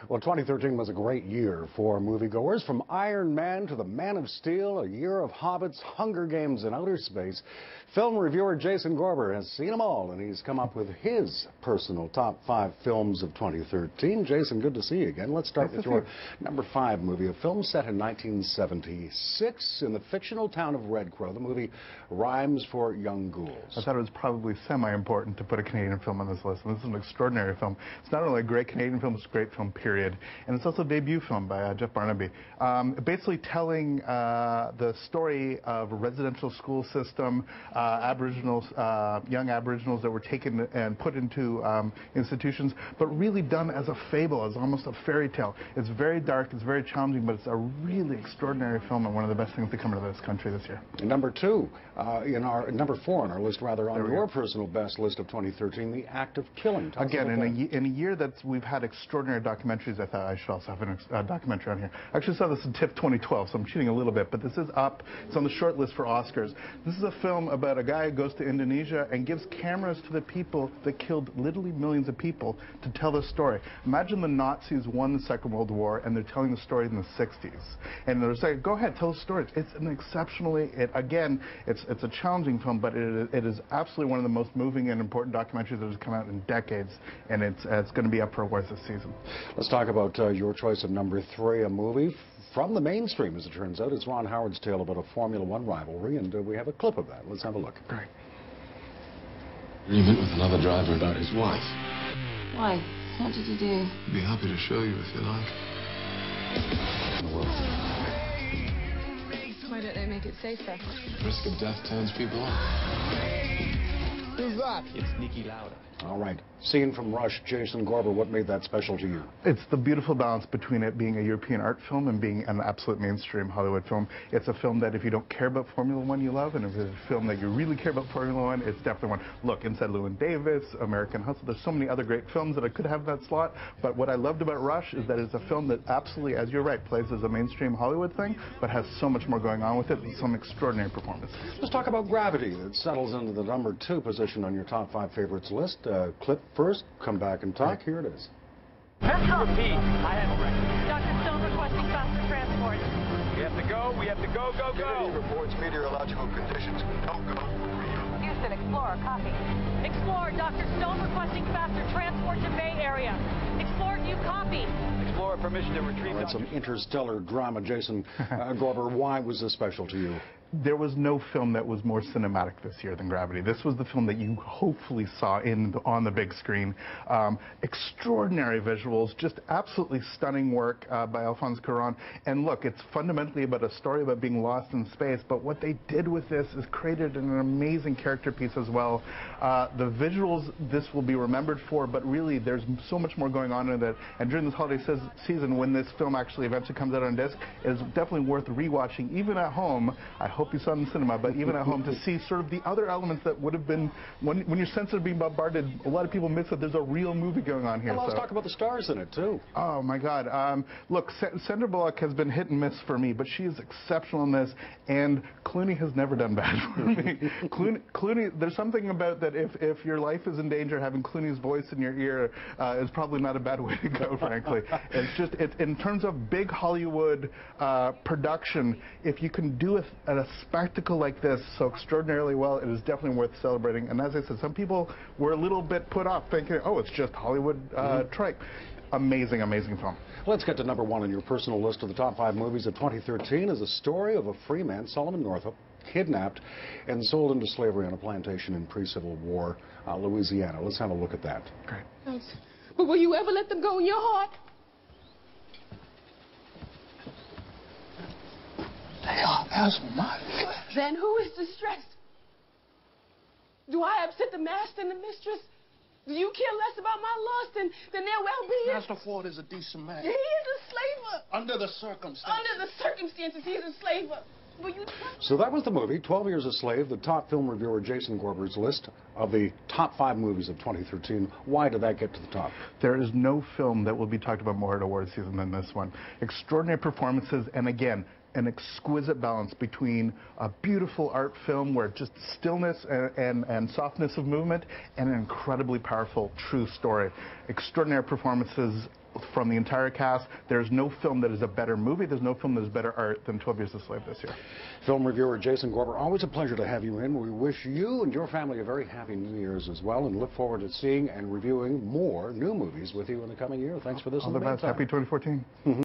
Well, 2013 was a great year for moviegoers. From Iron Man to The Man of Steel, a year of Hobbits, Hunger Games, and outer space. Film reviewer Jason Gorber has seen them all, and he's come up with his personal top 5 films of 2013. Jason, good to see you again. Let's start with your number 5 movie, a film set in 1976 in the fictional town of Red Crow. The movie Rhymes for Young Ghouls. I thought it was probably semi-important to put a Canadian film on this list, and this is an extraordinary film. It's not only a great Canadian film, it's a great film, period. And it's also a debut film by Jeff Barnaby. Basically telling the story of a residential school system, young Aboriginals that were taken and put into institutions, but really done as a fable, as almost a fairy tale. It's very dark, it's very challenging, but it's a really extraordinary film and one of the best things to come into this country this year. Number 4 on our list, rather, on your personal best list of 2013, The Act of Killing. Again, in a year that we've had extraordinary documentaries, I thought I should also have a documentary on here. I actually saw this in TIFF 2012, so I'm cheating a little bit, but this is up. It's on the short list for Oscars. This is a film about a guy who goes to Indonesia and gives cameras to the people that killed literally millions of people to tell the story. Imagine the Nazis won the Second World War, and they're telling the story in the 60s. And they're saying, go ahead, tell the story. It's an exceptionally, it's a challenging film, but it is absolutely one of the most moving and important documentaries that has come out in decades, and it's going to be up for awards this season. Let's talk about your choice of number 3, a movie from the mainstream, as it turns out. It's Ron Howard's tale about a Formula One rivalry, and we have a clip of that. Let's have a look. Great. Agreement with another driver about his wife. Why? What did he do? I'd be happy to show you if you like. Why don't they make it safer? Risk of death turns people on. Who's that? It's Niki Lauda. All right. Scene from Rush, Jason Gorber, what made that special to you? It's the beautiful balance between it being a European art film and being an absolute mainstream Hollywood film. It's a film that if you don't care about Formula One, you love, and if it's a film that you really care about Formula One, it's definitely one. Look, Inside Llewyn Davis, American Hustle, there's so many other great films that I could have in that slot, but what I loved about Rush is that it's a film that absolutely, as you're right, plays as a mainstream Hollywood thing, but has so much more going on with it, and some extraordinary performances. Let's talk about Gravity. It settles into the number 2 position on your top 5 favorites list. Clip first, come back and talk. Here it is. Repeat. I have a record. Dr. Stone requesting faster transport. We have to go. We have to go, go, go. Humidity reports meteorological conditions. Don't go. Houston, Explorer, copy. Explorer, Dr. Stone requesting faster transport to Bay Area. Explorer, do you copy? Explorer, permission to retrieve... Some interstellar drama. Jason Gorber, why was this special to you? There was no film that was more cinematic this year than Gravity. This was the film that you hopefully saw on the big screen. Extraordinary visuals, just absolutely stunning work by Alphonse Cuarón. And look, it's fundamentally about a story about being lost in space, but what they did with this is created an amazing character piece as well. The visuals this will be remembered for, but really there's so much more going on in it. And during this holiday season, when this film actually eventually comes out on disc, it's definitely worth rewatching, even at home. I hope you saw it in the cinema, but even at home, to see sort of the other elements that would have been, when your senses are being bombarded, a lot of people miss that there's a real movie going on here. Well, let's talk about the stars in it, too. Oh, my God. Look, Sandra Bullock has been hit and miss for me, but she is exceptional in this, and Clooney has never done bad for me. Clooney, there's something about that if your life is in danger, having Clooney's voice in your ear is probably not a bad way to go, frankly. It's in terms of big Hollywood production, if you can do a spectacle like this so extraordinarily well, it is definitely worth celebrating. And as I said, some people were a little bit put off thinking, oh, it's just Hollywood tripe. Amazing, amazing film. Let's get to number 1 on your personal list of the top 5 movies of 2013 is a story of a free man, Solomon Northup, kidnapped and sold into slavery on a plantation in pre-Civil War Louisiana. Let's have a look at that. Great. But will you ever let them go in your heart? They are as my flesh. Then who is distressed? Do I upset the master and the mistress? Do you care less about my lust than their well-being? Master Ford is a decent man. He is a slaver. Under the circumstances. Under the circumstances, he is a slaver. Will you So that was the movie, 12 Years a Slave, the top film reviewer Jason Gorber's list of the top 5 movies of 2013. Why did that get to the top? There is no film that will be talked about more at awards season than this one. Extraordinary performances, and again, an exquisite balance between a beautiful art film where just stillness and softness of movement and an incredibly powerful true story. Extraordinary performances from the entire cast. There's no film that is a better movie. There's no film that is better art than 12 Years a Slave this year. Film reviewer Jason Gorber, always a pleasure to have you in. We wish you and your family a very happy New Year's as well, and look forward to seeing and reviewing more new movies with you in the coming year. Thanks for this. All the best. Happy 2014.